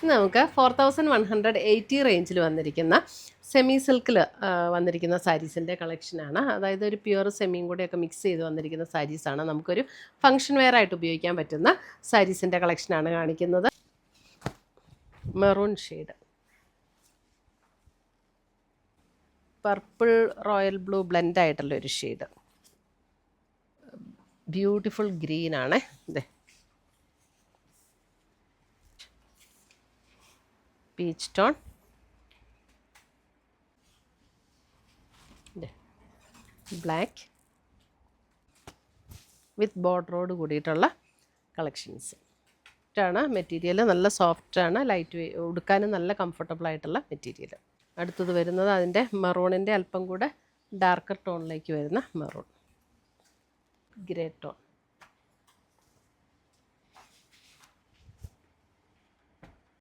നമുക്ക് 4180 റേഞ്ചിൽ വന്നിരിക്കുന്ന സെമി സിൽക്കിൽ വന്നിരിക്കുന്ന സാരീസിൻ്റെ കളക്ഷനാണ്. അതായത് ഒരു പ്യുവർ സെമിയും കൂടെയൊക്കെ മിക്സ് ചെയ്ത് വന്നിരിക്കുന്ന സാരീസാണ്. നമുക്കൊരു ഫംഗ്ഷൻ വെയർ ആയിട്ട് ഉപയോഗിക്കാൻ പറ്റുന്ന സാരീസിൻ്റെ കളക്ഷനാണ് കാണിക്കുന്നത്. Maroon shade, purple royal blue blend ആയിട്ടുള്ള ഒരു ഷെയ്ഡ്, ബ്യൂട്ടിഫുൾ ഗ്രീനാണ്. ഇതേ പീച്ച് ടോൺ, ബ്ലാക്ക് വിത്ത് ബോർഡറോട് കൂടിയിട്ടുള്ള കളക്ഷൻസ് ആണ്. മെറ്റീരിയൽ നല്ല സോഫ്റ്റാണ്, ലൈറ്റ് ഉടുക്കാനും നല്ല കംഫർട്ടബിൾ ആയിട്ടുള്ള മെറ്റീരിയൽ. അടുത്തത് വരുന്നത് അതിൻ്റെ മെറൂണിൻ്റെ അല്പം കൂടെ ഡാർക്കർ ടോണിലേക്ക് വരുന്ന മെറൂൺ, ഗ്രേ ടോൺ.